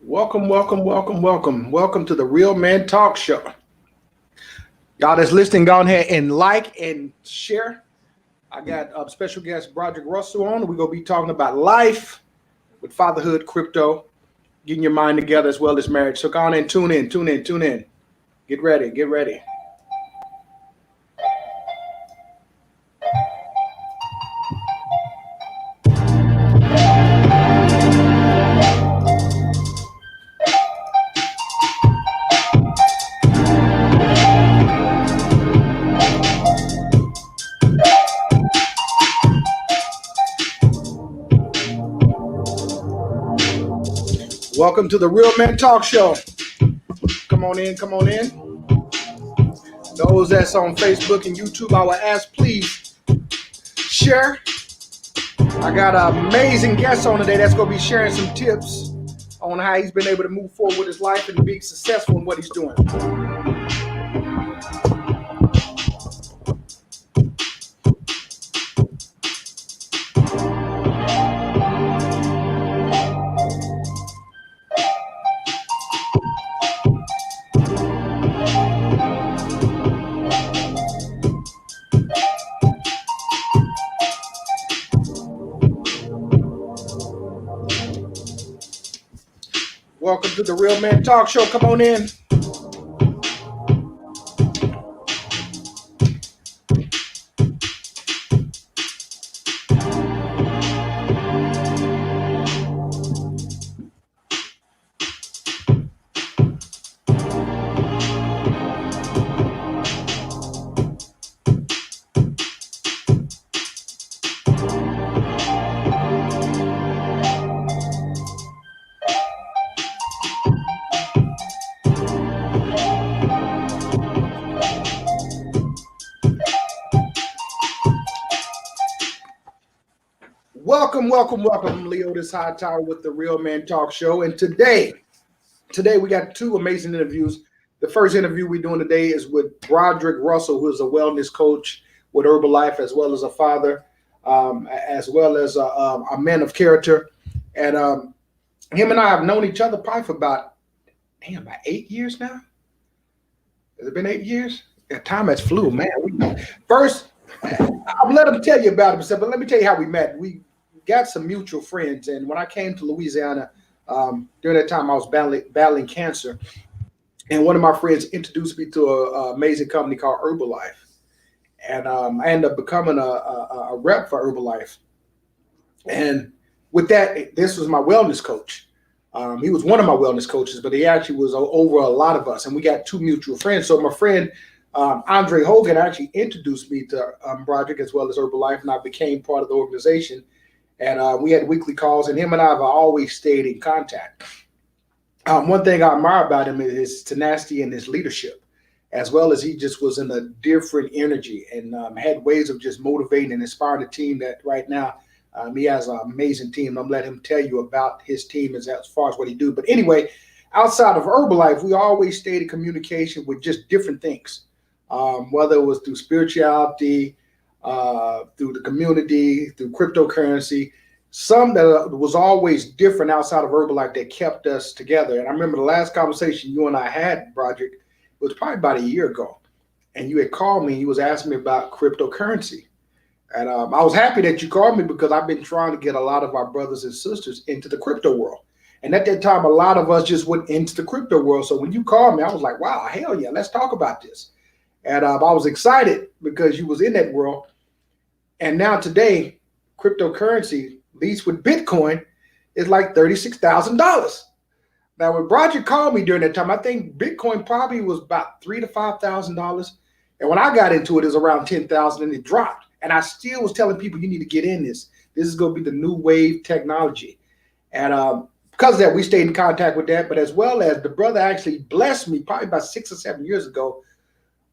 Welcome, welcome, welcome, welcome. Welcome to the Real Man Talk Show. Y'all that's listening, go ahead and like and share. I got special guest Broderick Russell on. We're going to be talking about life with fatherhood, crypto, getting your mind together as well as marriage. So go on and tune in, tune in, tune in. Get ready, get ready. Welcome to the Real Man Talk Show. Come on in, come on in. Those that's on Facebook and YouTube, I will ask, please share. I got an amazing guest on today that's going to be sharing some tips on how he's been able to move forward with his life and be successful in what he's doing. Welcome to the Real Man Talk Show. Come on in. Welcome, welcome, welcome. Leotis High Tower with the Real Man Talk Show. And today we got two amazing interviews. The first interview we're doing today is with Broderick Russell, who is a wellness coach with Herbalife, as well as a father, as well as a man of character. And him and I have known each other probably for about 8 years now. Has it been 8 years? Yeah, time has flew, man. First, I'll let him tell you about himself, but let me tell you how we met. We got some mutual friends, and when I came to Louisiana, during that time I was battling cancer, and one of my friends introduced me to an amazing company called Herbalife, and I ended up becoming a rep for Herbalife. And with that, this was my wellness coach. He was one of my wellness coaches, but he actually was over a lot of us, and we got two mutual friends. So my friend Andre Hogan actually introduced me to Broderick as well as Herbalife, and I became part of the organization. And we had weekly calls, and him and I have always stayed in contact. One thing I admire about him is his tenacity and his leadership, as well as he just was in a different energy and had ways of just motivating and inspiring the team that right now he has an amazing team. I'm going to let him tell you about his team as far as what he do. But anyway, outside of Herbalife, we always stayed in communication with just different things, whether it was through spirituality, through the community, through cryptocurrency, some that was always different outside of Herbalife that kept us together. And I remember the last conversation you and I had, Broderick, was probably about a year ago. And you had called me, you was asking me about cryptocurrency. And I was happy that you called me because I've been trying to get a lot of our brothers and sisters into the crypto world. And at that time, a lot of us just went into the crypto world. So when you called me, I was like, wow, hell yeah, let's talk about this. And I was excited because you was in that world. And now today, cryptocurrency, at least with Bitcoin, is like $36,000. Now, when Broderick called me during that time, I think Bitcoin probably was about $3,000 to $5,000. And when I got into it, it was around $10,000 and it dropped. And I still was telling people, you need to get in this. This is going to be the new wave technology. And because of that, we stayed in contact with that. But as well as the brother actually blessed me probably about 6 or 7 years ago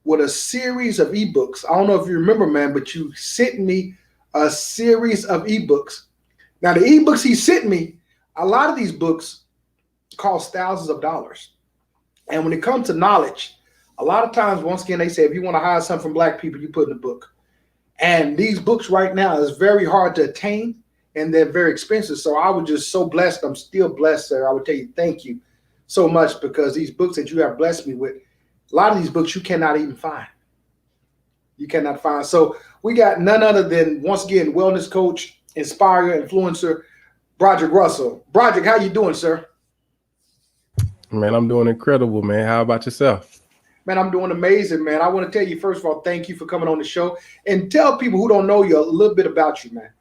with a series of ebooks. I don't know if you remember, man, but you sent me a series of ebooks. Now, the ebooks he sent me, a lot of these books cost thousands of dollars. And when it comes to knowledge, a lot of times, once again, they say, if you want to hide something from Black people, you put in a book. And these books right now is very hard to attain. and they're very expensive. So I was just so blessed. I'm still blessed, sir. I would tell you thank you so much, because these books that you have blessed me with, a lot of these books you cannot even find. You cannot find. So we got none other than, once again, wellness coach, inspire, influencer, Broderick Russell. Broderick, how you doing, sir? Man, I'm doing incredible, man. How about yourself? Man, I'm doing amazing, man. I want to tell you, first of all, thank you for coming on the show, and tell people who don't know you a little bit about you, man.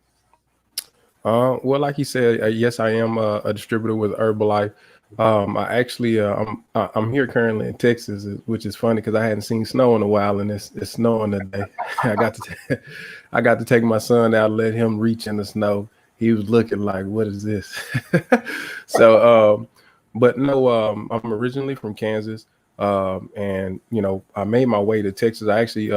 Well, like you said, yes, I am a distributor with Herbalife. I actually, I'm here currently in Texas, which is funny because I hadn't seen snow in a while, and it's snowing today. I got I got to take my son out, let him reach in the snow. He was looking like, "What is this?" So, but no, I'm originally from Kansas, and I made my way to Texas. I actually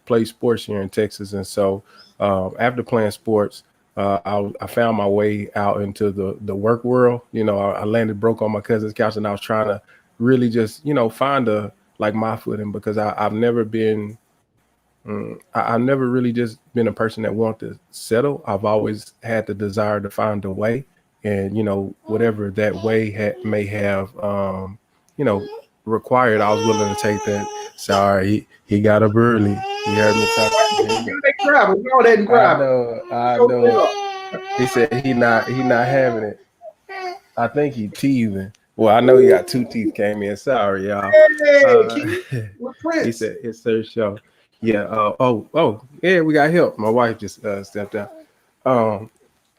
play sports here in Texas, and so after playing sports. I found my way out into the work world. I landed broke on my cousin's couch, and I was trying to really just, find my footing, because I've never been, I've never really just been a person that wanted to settle. I've always had the desire to find a way, and whatever that way may have, you know, required, I was willing to take that. Sorry, he got up early. He heard me talking. Grab it. Go ahead and I grab it. know, I know. He said he not having it. I think he teething. Well, I know he got two teeth came in. Sorry, y'all. Hey, Uh, Keith, with he Prince. said it's their show. Yeah. Oh. Yeah, we got help. My wife just stepped out. Um.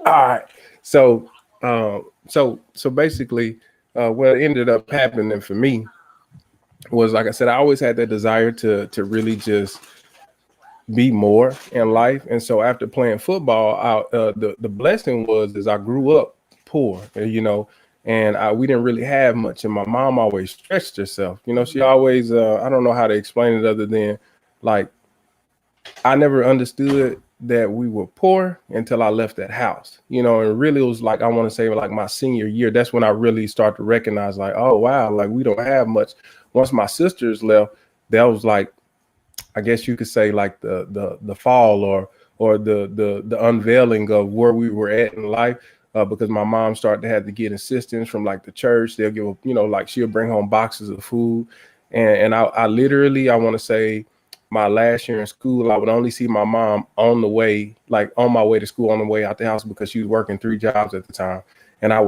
All right. So, so basically, what ended up happening for me was, like I said, I always had that desire to really just be more in life. And so after playing football, the blessing was is I grew up poor, and we didn't really have much. And my mom always stretched herself. She always I don't know how to explain it other than, like, I never understood that we were poor until I left that house. And really it was like, I want to say, like, my senior year. That's when I really started to recognize, like, oh wow, like we don't have much. Once my sisters left, that was like, I guess you could say, like the fall, or the unveiling of where we were at in life, because my mom started to have to get assistance from, like, the church. They'll give, like, she'll bring home boxes of food, and I literally, I want to say, my last year in school, I would only see my mom on the way, like on my way to school, on the way out the house, because she was working 3 jobs at the time. And I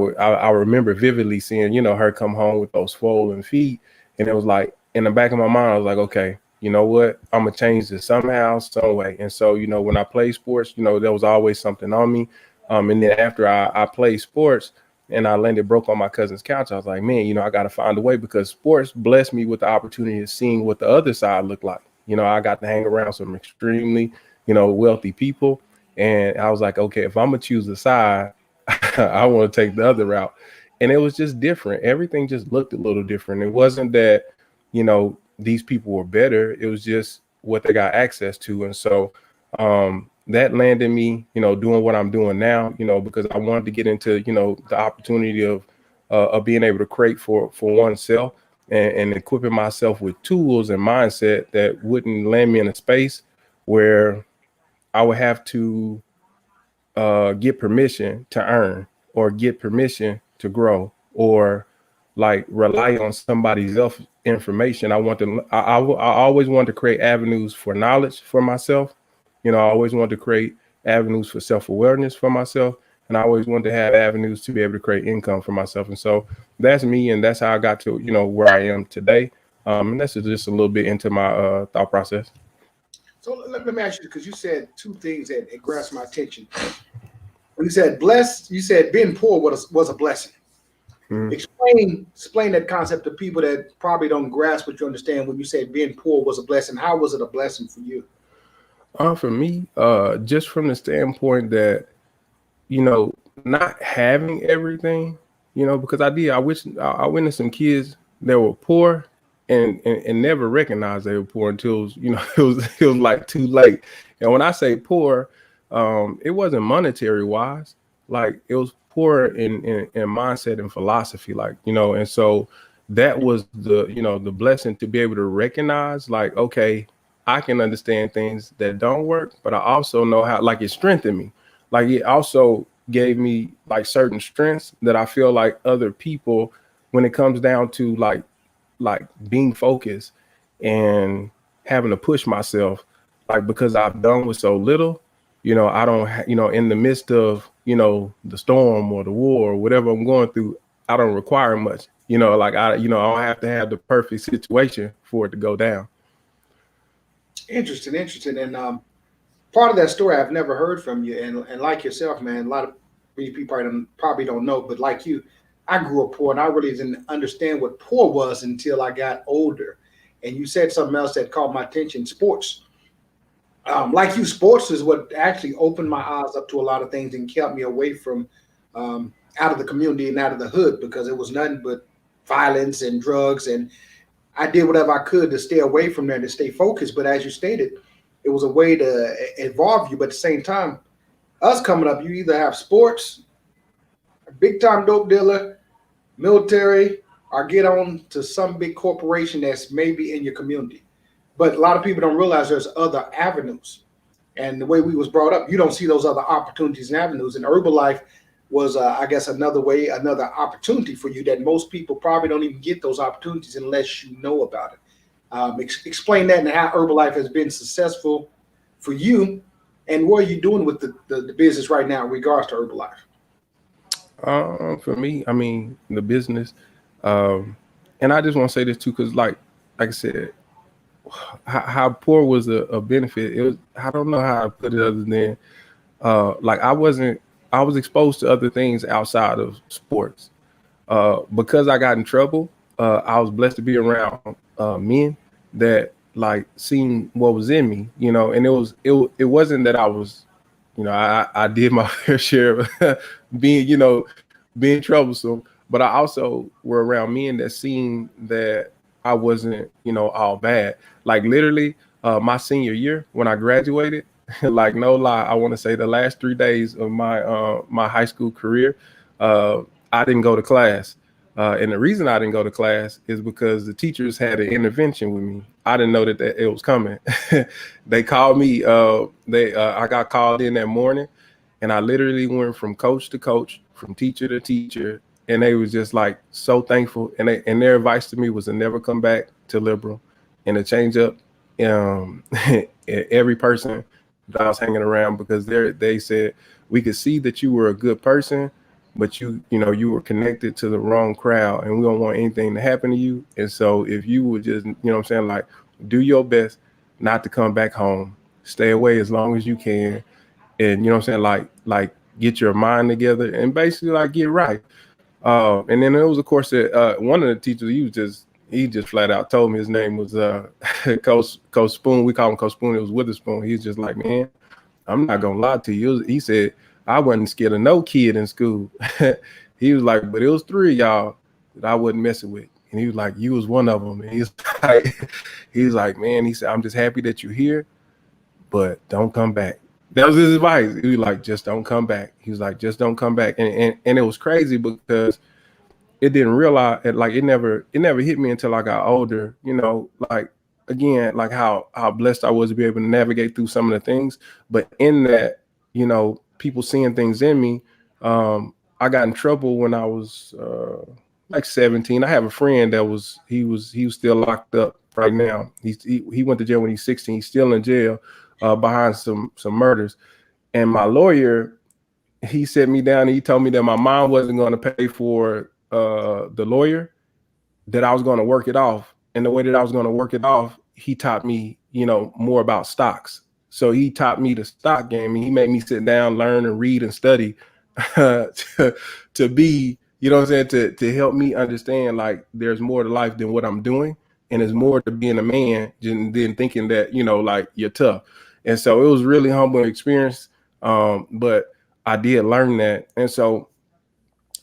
remember vividly seeing, her come home with those swollen feet. And it was like, in the back of my mind, I was like, okay, you know what? I'm gonna change this somehow, some way. And so, when I played sports, there was always something on me. And then after I played sports and I landed broke on my cousin's couch, I was like, man, I got to find a way, because sports blessed me with the opportunity of seeing what the other side looked like. I got to hang around some extremely, wealthy people. And I was like, okay, if I'm gonna choose a side, I want to take the other route. And it was just different. Everything just looked a little different. It wasn't that, these people were better. It was just what they got access to. And so that landed me, doing what I'm doing now, because I wanted to get into, the opportunity of being able to create for oneself, and equipping myself with tools and mindset that wouldn't land me in a space where I would have to get permission to earn, or get permission to grow, or like rely on somebody else's information. I always wanted to create avenues for knowledge for myself. I always wanted to create avenues for self-awareness for myself. And I always wanted to have avenues to be able to create income for myself. And so that's me. And that's how I got to, where I am today. And that's just a little bit into my thought process. So let me ask you, because you said two things that grasped my attention. You said blessed. You said being poor was a blessing. Mhm. Explain that concept to people that probably don't grasp what you understand when you say being poor was a blessing. How was it a blessing for you? For me, just from the standpoint that, not having everything, because I witnessed some kids that were poor, and never recognized they were poor until it was, it was like too late. And when I say poor, it wasn't monetary wise, like it was poor in mindset and philosophy, like, and so that was the blessing, to be able to recognize, like, okay, I can understand things that don't work, but I also know how, like, it strengthened me. Like, it also gave me like certain strengths that I feel like other people, when it comes down to like being focused and having to push myself, like because I've done with so little, I don't, in the midst of, the storm or the war or whatever I'm going through, I don't require much, like I don't have to have the perfect situation for it to go down. Interesting. And part of that story I've never heard from you, and like yourself, man, a lot of people probably don't know, but like you, I grew up poor, and I really didn't understand what poor was until I got older. And you said something else that caught my attention: sports. Like you, sports is what actually opened my eyes up to a lot of things and kept me away from out of the community and out of the hood, because it was nothing but violence and drugs. And I did whatever I could to stay away from there, to stay focused. But as you stated, it was a way to involve you. But at the same time, us coming up, you either have sports, a big time dope dealer, military, or get on to some big corporation that's maybe in your community. But a lot of people don't realize there's other avenues. And the way we was brought up, you don't see those other opportunities and avenues. And Herbalife was, I guess, another way, another opportunity for you that most people probably don't even get those opportunities unless you know about it. Explain that and how Herbalife has been successful for you, and what are you doing with the business right now in regards to Herbalife? For me, I mean, the business, and I just want to say this too, because like I said, how poor was a benefit. It was, I don't know how to put it other than like I was exposed to other things outside of sports. Because I got in trouble, I was blessed to be around men that like seen what was in me, and it wasn't that I was, I did my fair share of being, being troublesome, but I also were around men that seen that I wasn't, all bad. Like literally, my senior year when I graduated, like no lie, I want to say the last 3 days of my high school career, uh, I didn't go to class. And the reason I didn't go to class is because the teachers had an intervention with me. I didn't know that it was coming. They called me. I got called in that morning, and I literally went from coach to coach, from teacher to teacher, and they was just like so thankful. And their advice to me was to never come back to liberal, and to change up every person that I was hanging around, because they said we could see that you were a good person, but you were connected to the wrong crowd, and we don't want anything to happen to you. And so if you would just, what I'm saying, like do your best not to come back home, stay away as long as you can, and what I'm saying, like get your mind together and basically like get right. And then there was of course one of the teachers, he just flat out told me his name was Coach Spoon. We call him Coach Spoon. It was Witherspoon. He's just like, man, I'm not gonna lie to you. He said I wasn't scared of no kid in school. He was like, but it was 3 of y'all that I wasn't messing with. And he was like, you was one of them. And he's like, man, he said, I'm just happy that you're here, but don't come back. That was his advice. He was like, just don't come back. He was like, just don't come back. And it was crazy because it didn't realize it, like it never hit me until I got older, like again, like how blessed I was to be able to navigate through some of the things. But in that, people seeing things in me, I got in trouble when I was like 17. I have a friend that he was still locked up right now. He went to jail when he's 16. He's still in jail behind some murders. And my lawyer, he set me down and he told me that my mom wasn't going to pay for the lawyer, that I was going to work it off. And the way that I was going to work it off, he taught me, more about stocks. So he taught me the stock game, and he made me sit down, learn and read and study to be, what I'm saying, to help me understand like there's more to life than what I'm doing. And there's more to being a man than thinking that, like you're tough. And so it was really humbling experience. But I did learn that. And so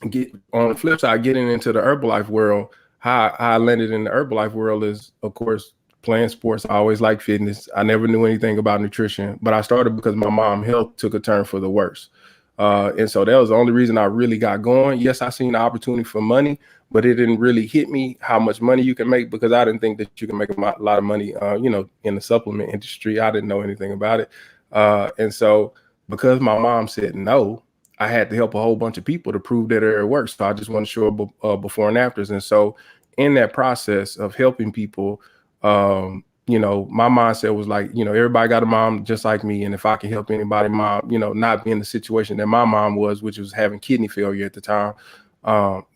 get on the flip side, getting into the Herbalife world, how I landed in the Herbalife world is, of course, playing sports. I always liked fitness. I never knew anything about nutrition, but I started because my mom's health took a turn for the worse. And so that was the only reason I really got going. Yes, I seen the opportunity for money, but it didn't really hit me how much money you can make, because I didn't think that you can make a lot of money, in the supplement industry. I didn't know anything about it. And so because my mom said no, I had to help a whole bunch of people to prove that it works. So I just want to show before and afters. And so in that process of helping people, you know, my mindset was like, you know, everybody got a mom just like me. And if I can help anybody, mom, you know, not be in the situation that my mom was, which was having kidney failure at the time,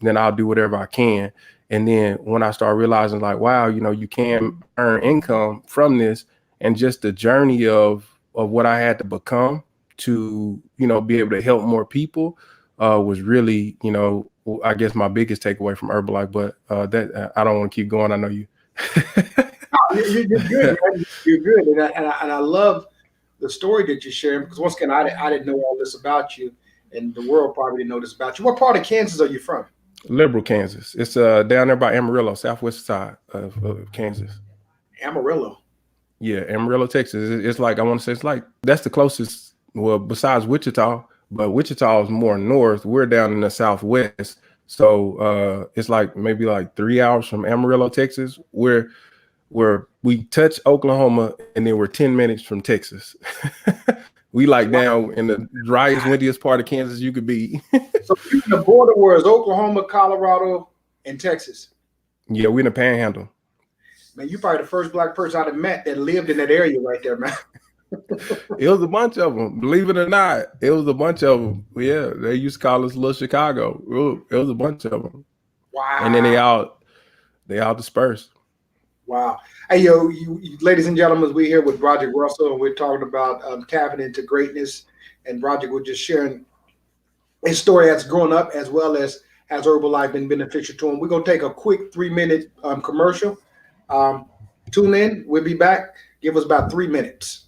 then I'll do whatever I can. And then when I started realizing like, wow, you know, you can earn income from this, and just the journey of what I had to become to, you know, be able to help more people was really, you know, I guess my biggest takeaway from Herbalife. But that I don't want to keep going. I know you. You're good, man. You're good, and I love the story that you're sharing, because once again, I didn't know all this about you, and the world probably didn't know this about you. What part of Kansas are you from? Liberal, Kansas. It's down there by Amarillo, southwest side of Kansas. Amarillo. Yeah, Amarillo, Texas. It's like, I want to say, it's like that's the closest. Well, besides Wichita, but Wichita is more north. We're down in the southwest, so it's like maybe like 3 hours from Amarillo, Texas. Where we touch Oklahoma, and then we're 10 minutes from Texas. We like down in the driest, windiest part of Kansas you could be. So the border was Oklahoma, Colorado, and Texas. Yeah, we're in the Panhandle. Man, you're probably the first Black person I've met that lived in that area right there, man. It was a bunch of them, believe it or not. It was a bunch of them. Yeah, they used to call us Little Chicago. It was a bunch of them. Wow. And then they all dispersed. Wow. Hey, yo, you ladies and gentlemen, we're here with Broderick Russell, and we're talking about tapping into greatness. And Broderick was just sharing his story as growing up, as well as has Herbalife been beneficial to him. We're going to take a quick 3-minute commercial. Tune in. We'll be back. Give us about 3 minutes.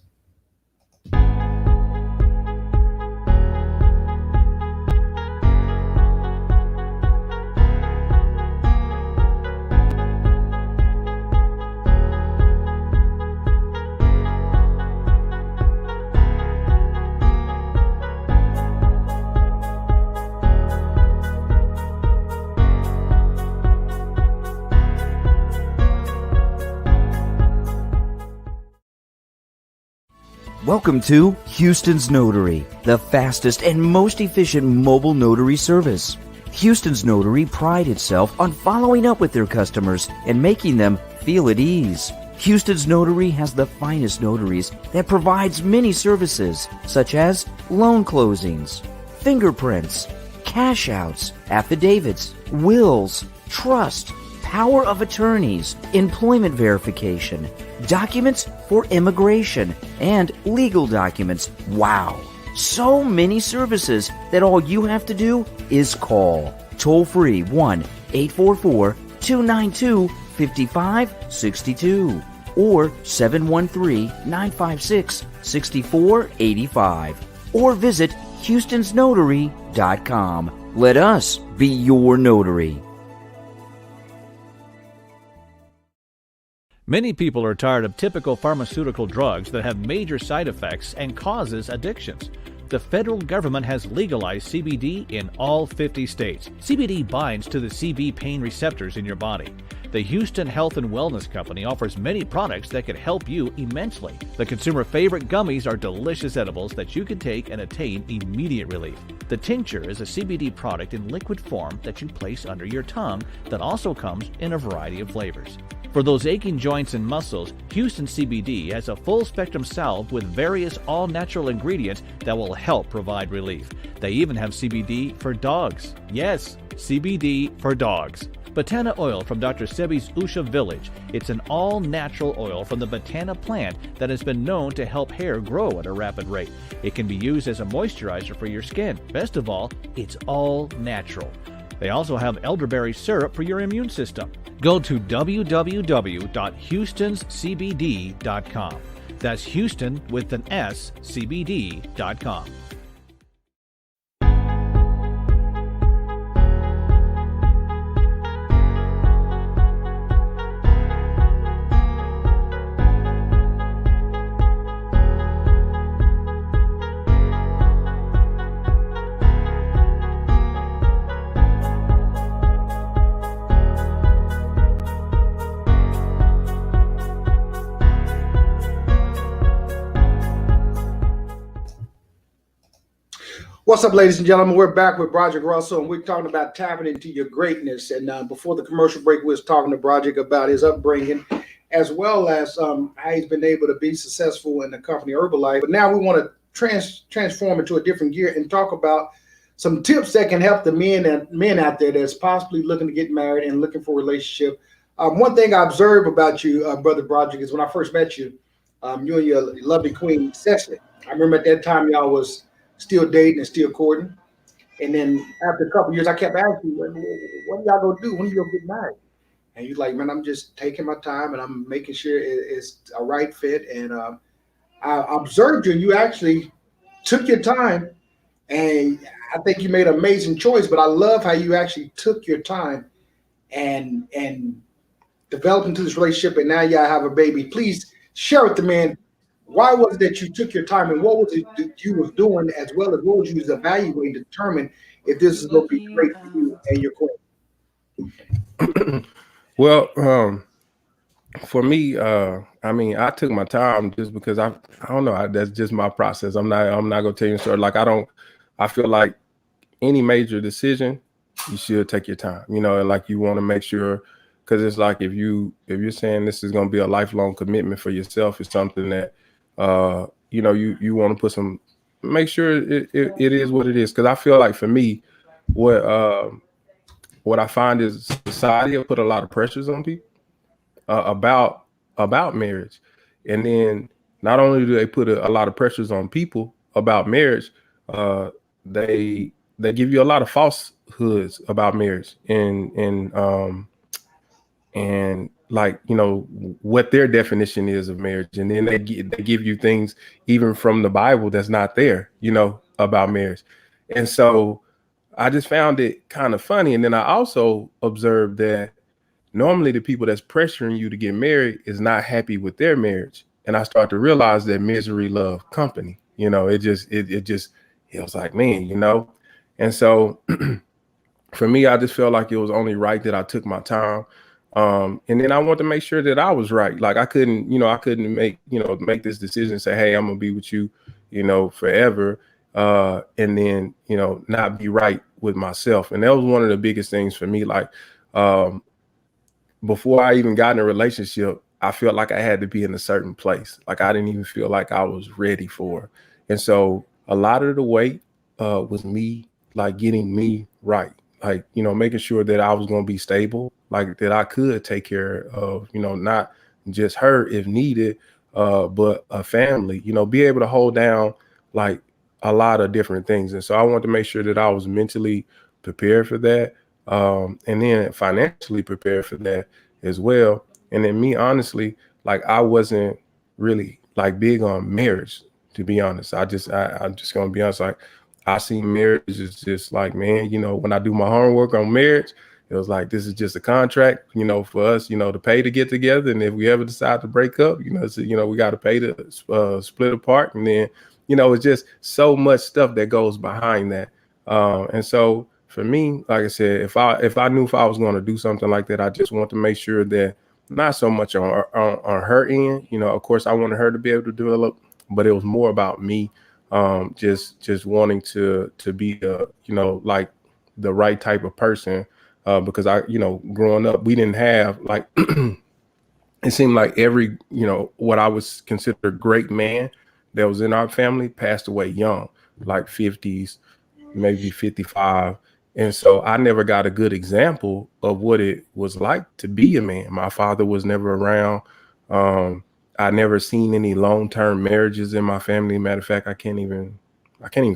Welcome to Houston's Notary, the fastest and most efficient mobile notary service. Houston's Notary pride itself on following up with their customers and making them feel at ease. Houston's Notary has the finest notaries that provides many services, such as loan closings, fingerprints, cash outs, affidavits, wills, trust, power of attorneys, employment verification, documents for immigration, and legal documents. Wow! So many services that all you have to do is call. Toll free 1-844-292-5562 or 713-956-6485 or visit houstonsnotary.com. Let us be your notary. Many people are tired of typical pharmaceutical drugs that have major side effects and causes addictions. The federal government has legalized CBD in all 50 states. CBD binds to the CB pain receptors in your body. The Houston Health and Wellness Company offers many products that could help you immensely. The consumer favorite gummies are delicious edibles that you can take and attain immediate relief. The tincture is a CBD product in liquid form that you place under your tongue that also comes in a variety of flavors. For those aching joints and muscles, Houston CBD has a full-spectrum salve with various all-natural ingredients that will help provide relief. They even have CBD for dogs. Yes, CBD for dogs. Botana oil from Dr. Sebi's Usha Village. It's an all-natural oil from the Botana plant that has been known to help hair grow at a rapid rate. It can be used as a moisturizer for your skin. Best of all, it's all natural. They also have elderberry syrup for your immune system. Go to www.houstonscbd.com. That's Houston with an S, CBD.com. What's up, ladies and gentlemen? We're back with Broderick Russell, and we're talking about tapping into your greatness. And before the commercial break, we was talking to Broderick about his upbringing, as well as how he's been able to be successful in the company Herbalife. But now we want to transform into a different gear and talk about some tips that can help the men out there that's possibly looking to get married and looking for a relationship. One thing I observed about you, Brother Broderick, is when I first met you, you and your lovely queen, Cecily. I remember at that time y'all was still dating and still courting. And then after a couple of years, I kept asking you, what are y'all gonna do? When are you gonna get married? And you're like, man, I'm just taking my time and I'm making sure it's a right fit. And I observed you, and you actually took your time, and I think you made an amazing choice. But I love how you actually took your time and developed into this relationship, and now y'all have a baby. Please share with the man, why was it that you took your time, and what was it that you was doing, as well as what was you was evaluating to determine if this is going to be great for you and your queen? Well, for me, I mean, I took my time just because I don't know. That's just my process. I'm not gonna tell you a story. Like I feel like any major decision, you should take your time. You know, and like you want to make sure, because it's like if you're saying this is gonna be a lifelong commitment for yourself, it's something that you know, you want to put some, make sure it is what it is. Because I feel like for me, what I find is society will put a lot of pressures on people about marriage, and then not only do they put a lot of pressures on people about marriage, they give you a lot of falsehoods about marriage, and like, you know, what their definition is of marriage, and then they give you things even from the Bible that's not there, you know, about marriage. And so I just found it kind of funny. And then I also observed that normally the people that's pressuring you to get married is not happy with their marriage. And I started to realize that misery loves company. You know, it was like, man, you know. And so for me, I just felt like it was only right that I took my time. And then I wanted to make sure that I was right. Like I couldn't make this decision and say, hey, I'm gonna be with you, you know, forever. And then, you know, not be right with myself. And that was one of the biggest things for me. Like, before I even got in a relationship, I felt like I had to be in a certain place. Like I didn't even feel like I was ready for it. And so a lot of the weight was me, like getting me right. Like, you know, making sure that I was going to be stable, like that I could take care of, you know, not just her if needed, but a family, you know, be able to hold down like a lot of different things. And so I wanted to make sure that I was mentally prepared for that. And then financially prepared for that as well. And then me, honestly, like I wasn't really like big on marriage, to be honest. I'm just gonna be honest. Like I see marriage as just like, man, you know, when I do my homework on marriage, it was like, this is just a contract, you know, for us, you know, to pay to get together. And if we ever decide to break up, you know, so, you know, we got to pay to split apart. And then, you know, it's just so much stuff that goes behind that. And so for me, like I said, if I knew if I was going to do something like that, I just want to make sure that not so much on her end, you know, of course I wanted her to be able to develop, but it was more about me, just wanting to be you know, like the right type of person, because I, you know, growing up, we didn't have like, it seemed like every, you know, what I was considered a great man that was in our family passed away young, like 50s, maybe 55. And so I never got a good example of what it was like to be a man. My father was never around. I never seen any long-term marriages in my family. Matter of fact, I can't even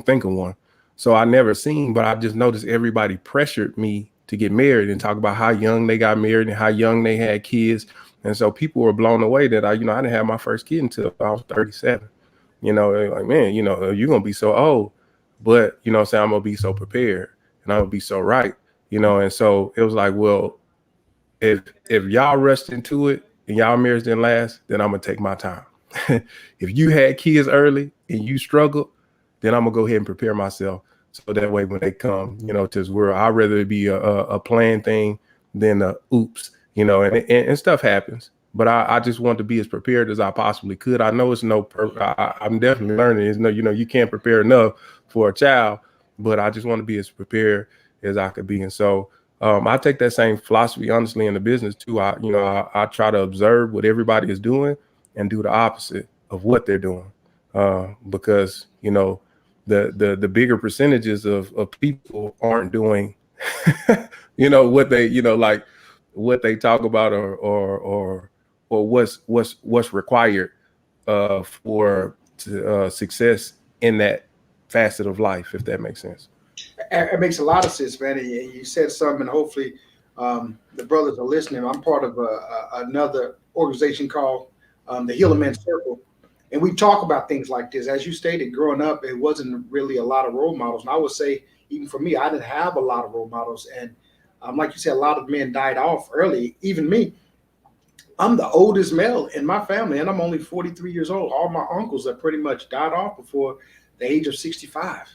think of one. So I never seen, but I just noticed everybody pressured me to get married and talk about how young they got married and how young they had kids. And so people were blown away that I didn't have my first kid until I was 37. You know, like, man, you know, you're going to be so old, but you know what I'm saying, I'm going to be so prepared. And I would be so right, you know. And so it was like, well, if y'all rushed into it and y'all marriage didn't last, then I'm gonna take my time. If you had kids early and you struggled, then I'm gonna go ahead and prepare myself so that way when they come, you know, to this world, I'd rather it be a planned thing than a oops, you know. And stuff happens, but I just want to be as prepared as I possibly could. I know it's I'm definitely learning. It's no, you know, you can't prepare enough for a child. but I just want to be as prepared as I could be. And so I take that same philosophy, honestly, in the business too. I try to observe what everybody is doing and do the opposite of what they're doing, because the bigger percentages of people aren't doing what they like what they talk about, or what's required for success in that facet of life, if that makes sense. It makes a lot of sense, man. And you said something, and hopefully the brothers are listening. I'm part of another organization called the Healer Man Circle, and we talk about things like this. As you stated, growing up, it wasn't really a lot of role models. And I would say, even for me, I didn't have a lot of role models. And like you said, a lot of men died off early, even me. I'm the oldest male in my family, and I'm only 43 years old. All my uncles have pretty much died off before the age of 65.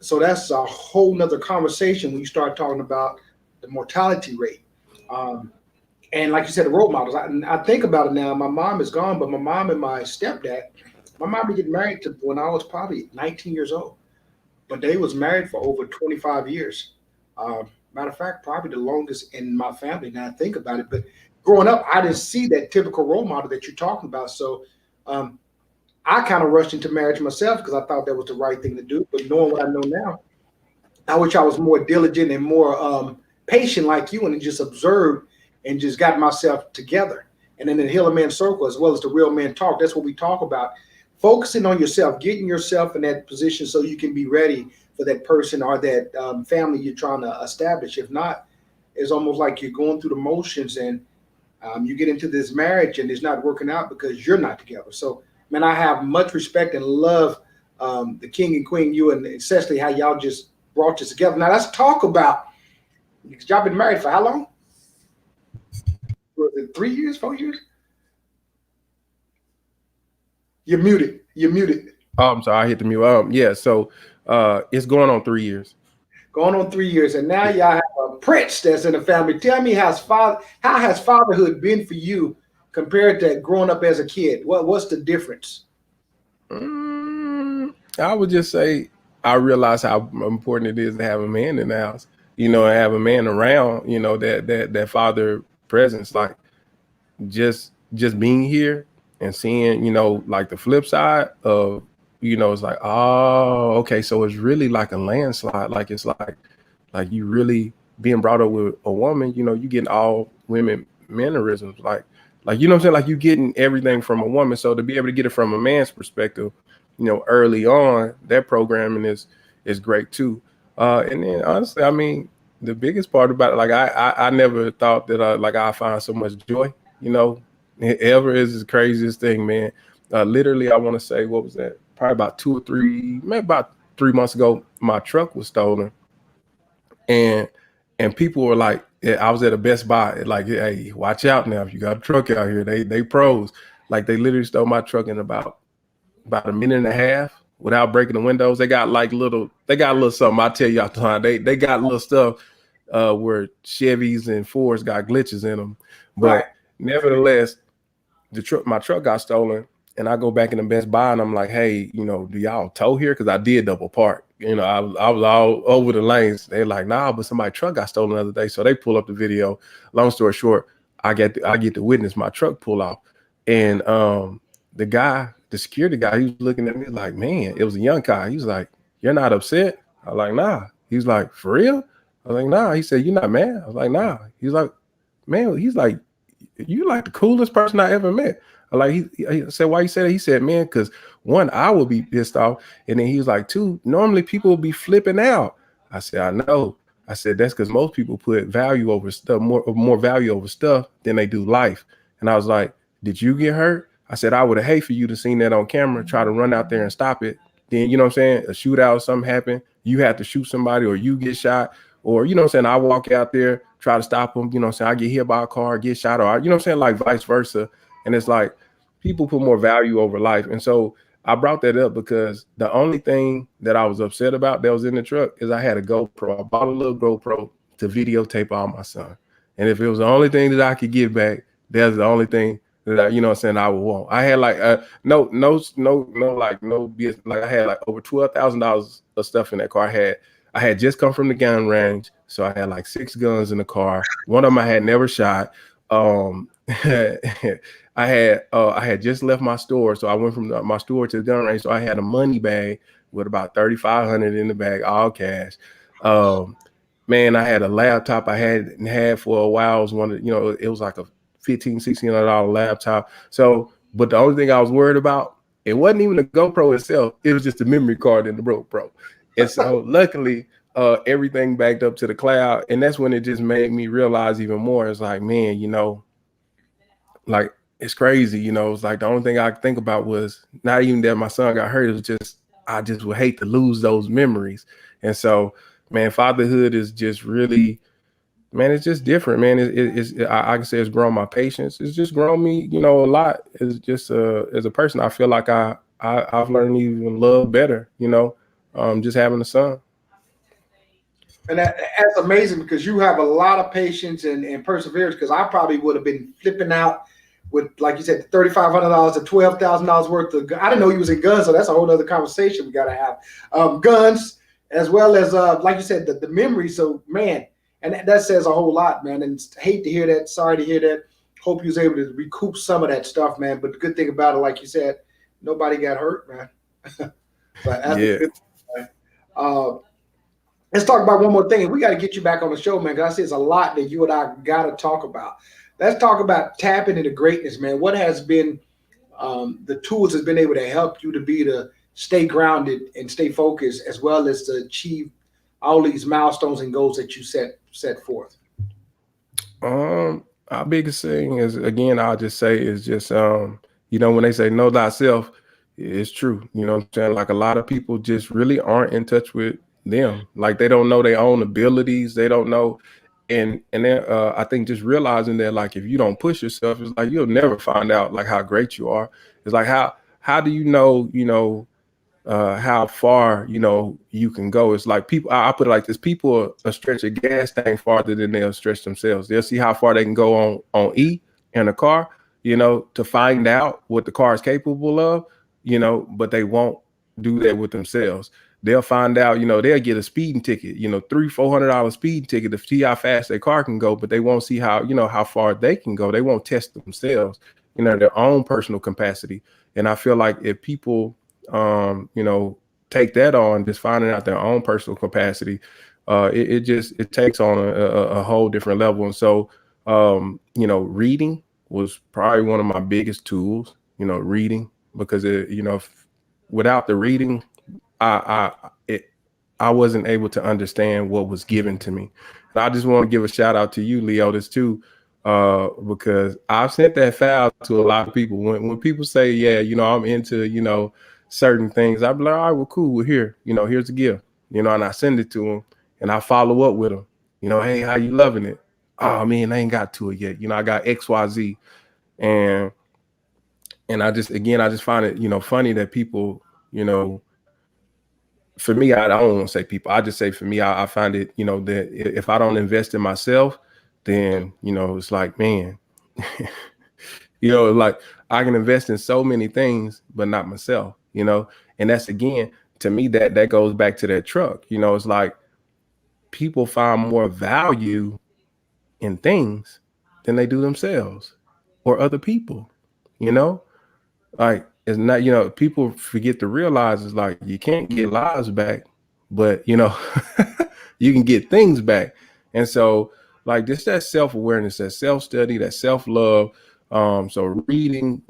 So that's a whole nother conversation when you start talking about the mortality rate. And like you said, the role models. I think about it now. My mom is gone, but my mom and my stepdad, my mom would get married to when I was probably 19 years old, but they was married for over 25 years. Matter of fact, probably the longest in my family. Now I think about it, but growing up, I didn't see that typical role model that you're talking about. So I kind of rushed into marriage myself because I thought that was the right thing to do. But knowing what I know now, I wish I was more diligent and more patient like you, and just observed and just got myself together. And then the Healer Man Circle, as well as the Real Man Talk, that's what we talk about. Focusing on yourself, getting yourself in that position so you can be ready for that person or that family you're trying to establish. If not, it's almost like you're going through the motions, and you get into this marriage and it's not working out because you're not together. So, man, I have much respect and love the King and Queen, you, and especially how y'all just brought this together. Now let's talk about, because y'all been married for how long? Was it 3 years, 4 years? You're muted. You're muted. Oh, I'm sorry, I hit the mute. Yeah, so it's going on 3 years. Going on 3 years, and now y'all have a prince that's in the family. Tell me, how has fatherhood been for you compared to growing up as a kid? What's the difference? I would just say I realize how important it is to have a man in the house, and have a man around, that father presence, like just being here and seeing, like the flip side of, it's like, oh, okay, so it's really like a landslide. Like it's like you really being brought up with a woman, you getting all women mannerisms, like what I'm saying, like you getting everything from a woman. So to be able to get it from a man's perspective, early on, that programming is great too. And then honestly, I mean, the biggest part about it, like I never thought that I find so much joy, ever is the craziest thing, man. Literally, I want to say, what was that? Probably about 3 months ago, my truck was stolen, and people were like, I was at a Best Buy, like, hey, watch out now, if you got a truck out here, they pros. Like they literally stole my truck in about a minute and a half without breaking the windows. They got a little something. I tell you all the time, they got little stuff where Chevys and Fords got glitches in them, but right. Nevertheless, my truck got stolen. And I go back in the Best Buy and I'm like, hey, do y'all tow here? Because I did double park. I was all over the lanes. They're like, nah, but somebody's truck got stolen the other day. So they pull up the video. Long story short, I get to witness my truck pull off. And the security guy, he was looking at me like, man, it was a young guy. He was like, you're not upset? I was like, nah. He's like, for real? I was like, nah. He said, you're not mad? I was like, nah. He's like, man, he's like, you like the coolest person I ever met. Like he said, why you said that? He said, man, because one, I would be pissed off. And then he was like, two, normally people will be flipping out. I said, I know. I said, that's because most people put value over stuff, more value over stuff than they do life. And I was like, did you get hurt? I said, I would have hate for you to seen that on camera, try to run out there and stop it. Then, what I'm saying? A shootout or something happen. You have to shoot somebody or you get shot. Or, what I'm saying? I walk out there, try to stop them. What I'm saying? I get hit by a car, get shot, or, what I'm saying? Like vice versa. And it's like people put more value over life. And so I brought that up because the only thing that I was upset about that was in the truck is I had a GoPro. I bought a little GoPro to videotape all my son. And if it was the only thing that I could get back, that's the only thing that, you know what I'm saying, I would want. I had like no like no business. Like I had like over $12,000 of stuff in that car. I had just come from the gun range, so I had like 6 guns in the car. One of them I had never shot. I had just left my store, so I went from my store to the gun range. So I had a money bag with about 3,500 in the bag, all cash. Man, I had a laptop I hadn't had for a while. It was one of, you know, it was like a $1,500-$1,600 laptop. So, but the only thing I was worried about, it wasn't even the GoPro itself. It was just the memory card in the GoPro. And so luckily, everything backed up to the cloud. And that's when it just made me realize even more. It's like, man, you know, like it's crazy. You know, it's like the only thing I could think about was not even that my son got hurt. It was just, I just would hate to lose those memories. And so, man, fatherhood is just really, man, it's just different, man. I can say it's grown my patience. It's just grown me, you know, a lot. It's just as a person, I feel like I've learned to even love better, you know, just having a son. And that's amazing because you have a lot of patience and perseverance. Because I probably would have been flipping out with, like you said, $3,500 to $12,000 worth of. I didn't know you was in guns, so that's a whole other conversation we got to have. Guns, as well as like you said, the memory. So man, and that says a whole lot, man. And hate to hear that. Sorry to hear that. Hope you was able to recoup some of that stuff, man. But the good thing about it, like you said, nobody got hurt, man. So that's Yeah. good thing, man. Let's talk about one more thing. We got to get you back on the show, man, because I see there's a lot that you and I got to talk about. Let's talk about tapping into greatness, man. What has been the tools that's been able to help you to stay grounded and stay focused, as well as to achieve all these milestones and goals that you set forth? Our biggest thing is, again, I'll just say is just, you know, when they say know thyself, it's true. You know what I'm saying? Like a lot of people just really aren't in touch with them. Like they don't know their own abilities. They don't know. And then I think just realizing that, like, if you don't push yourself, it's like you'll never find out like how great you are. It's like how do you know, how far, you know, you can go. It's like people, I put it like this: people will stretch a gas tank farther than they'll stretch themselves. They'll see how far they can go on E in a car, you know, to find out what the car is capable of, you know, but they won't do that with themselves. They'll find out, you know, they'll get a speeding ticket, you know, $300-$400 speeding ticket to see how fast their car can go, but they won't see how, you know, how far they can go. They won't test themselves, you know, their own personal capacity. And I feel like if people, you know, take that on, just finding out their own personal capacity, it takes on a whole different level. And so, you know, reading was probably one of my biggest tools, you know, reading, because you know, without the reading, I wasn't able to understand what was given to me. And I just want to give a shout out to you, Leotis, too, because I've sent that file to a lot of people. When people say, yeah, you know, I'm into, you know, certain things, I'd be like, all right, well, cool, we're here. You know, here's a gift, you know, and I send it to them and I follow up with them. You know, hey, how you loving it? Oh, man, I ain't got to it yet. You know, I got XYZ. And I just find it, you know, funny that people, you know, for me, I don't want to say people, I just say for me, I find it, you know, that if I don't invest in myself, then, you know, it's like, man, you know, like I can invest in so many things, but not myself, you know. And that's, again, to me, that goes back to that truck. You know, it's like people find more value in things than they do themselves or other people, you know. Like, it's not, you know, people forget to realize it's like you can't get lives back, but, you know, you can get things back. And so, like, just that self-awareness, that self-study, that self-love. So reading,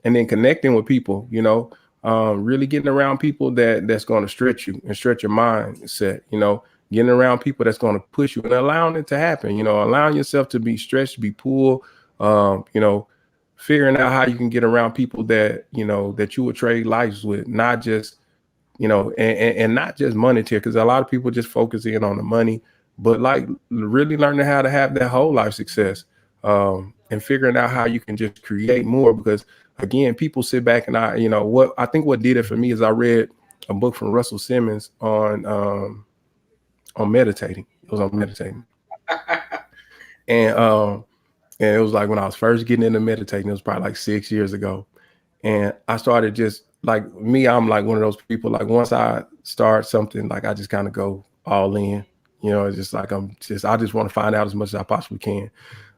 and then connecting with people, you know, really getting around people that's going to stretch you and stretch your mindset, you know, getting around people that's going to push you and allowing it to happen, you know, allowing yourself to be stretched, be pulled, you know, figuring out how you can get around people that, you know, that you would trade lives with, not just, you know, and not just monetary, because a lot of people just focus in on the money, but like really learning how to have that whole life success, and figuring out how you can just create more. Because again, people sit back and you know, what did it for me is I read a book from Russell Simmons on meditating. It was on meditating. And And it was like when I was first getting into meditating, it was probably like 6 years ago. And I started just like me, I'm like one of those people, like once I start something, like I just kind of go all in, it's just like I just want to find out as much as I possibly can.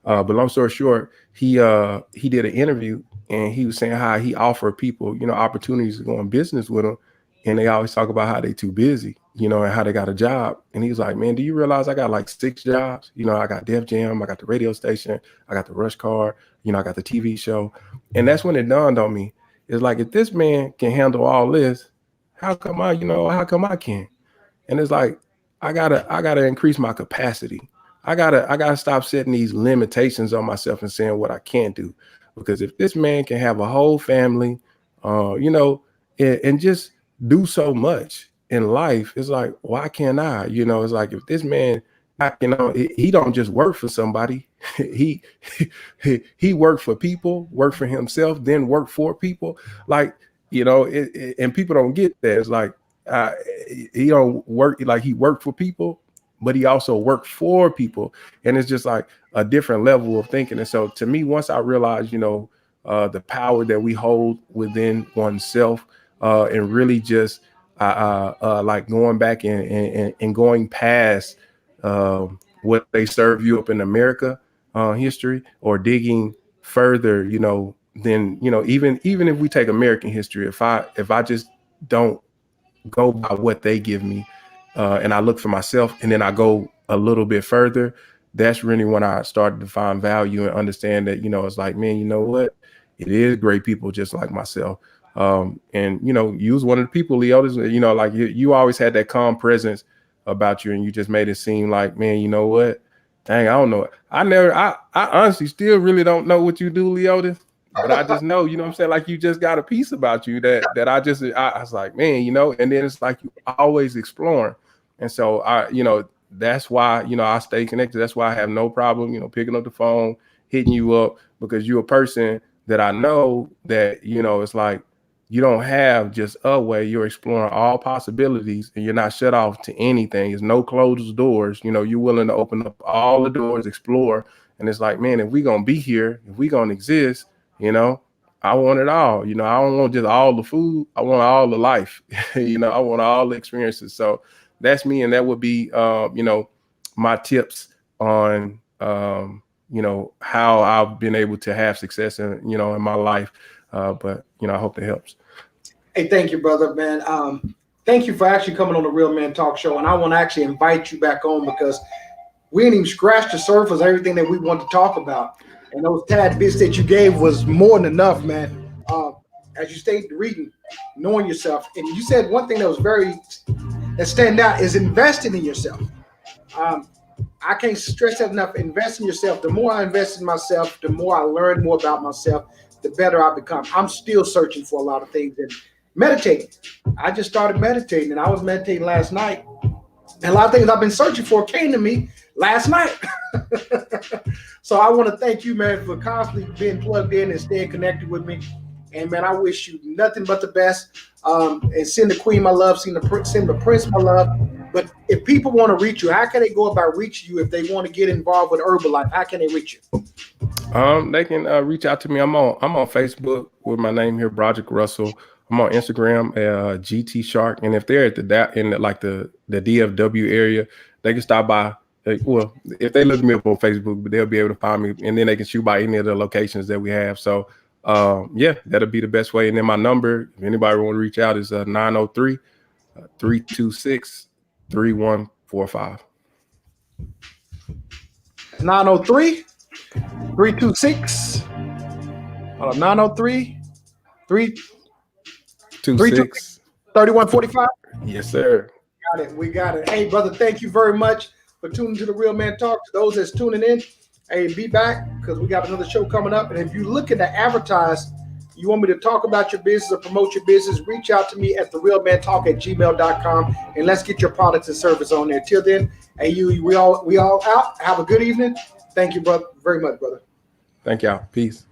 But long story short, he did an interview and he was saying how he offered people, opportunities to go in business with him. And they always talk about how they too busy, and how they got a job. And he was like, man, do you realize I got like 6 jobs? I got Def Jam, I got the radio station, I got the Rush Card, I got the TV show. And that's when it dawned on me. It's like, if this man can handle all this, how come I can't? And it's like, I gotta increase my capacity. I gotta stop setting these limitations on myself and saying what I can't do. Because if this man can have a whole family, and just do so much in life, it's like, why can't I? It's like, if this man, he don't just work for somebody. he worked for people, work for himself, then work for people. Like, and people don't get that. It's like, he don't work, like he worked for people, but he also worked for people. And it's just like a different level of thinking. And so to me, once I realized, the power that we hold within oneself, and really just like going back and going past what they serve you up in America history, or digging further, than even if we take American history, if I just don't go by what they give me, and I look for myself, and then I go a little bit further, that's really when I started to find value and understand that, it's like, man, you know what? It is great people just like myself. And you was one of the people, Leotis, like you always had that calm presence about you, and you just made it seem like, man, you know what? Dang, I don't know. I honestly still really don't know what you do, Leotis. But I just know, what I'm saying? Like, you just got a piece about you that I was like, man, and then it's like you always exploring. And so that's why, I stay connected. That's why I have no problem, picking up the phone, hitting you up, because you're a person that I know that, it's like, you don't have just a way. You're exploring all possibilities, and you're not shut off to anything. There's no closed doors. You're willing to open up all the doors, explore. And it's like, man, if we gonna be here, if we gonna exist, I want it all. I don't want just all the food. I want all the life. I want all the experiences. So that's me, and that would be, my tips on, how I've been able to have success in, in my life. But I hope that helps. Hey, thank you, brother, man. Thank you for actually coming on the Real Men Talk Show. And I want to actually invite you back on, because we didn't even scratch the surface of everything that we want to talk about. And those tad bits that you gave was more than enough, man. As you stated, reading, knowing yourself. And you said one thing that stand out is investing in yourself. I can't stress that enough. Invest in yourself. The more I invest in myself, the more I learn more about myself, the better I become. I'm still searching for a lot of things. And meditating. I just started meditating, and I was meditating last night. And a lot of things I've been searching for came to me last night. So I want to thank you, man, for constantly being plugged in and staying connected with me. And, man, I wish you nothing but the best. And send the queen my love, send the prince my love. But if people want to reach you, how can they go about reaching you if they want to get involved with Herbalife? How can they reach you? They can reach out to me. I'm on Facebook with my name here, Broderick Russell. I'm on Instagram, GT Shark. And if they're at the DFW area, they can stop by. Well, if they look me up on Facebook, they'll be able to find me, and then they can shoot by any of the locations that we have. So, yeah, that'll be the best way. And then my number, if anybody want to reach out, is 903-326-3145. 903-326. 903-326-3145. Yes, sir. We got it. Hey, brother, thank you very much for tuning to the Real Man Talk. To those that's tuning in, hey, be back, because we got another show coming up. And if you're looking to advertise, you want me to talk about your business or promote your business, reach out to me at therealmantalk@gmail.com, and let's get your products and service on there. Till then, hey, we all out. Have a good evening. Thank you, brother, very much, brother. Thank y'all. Peace.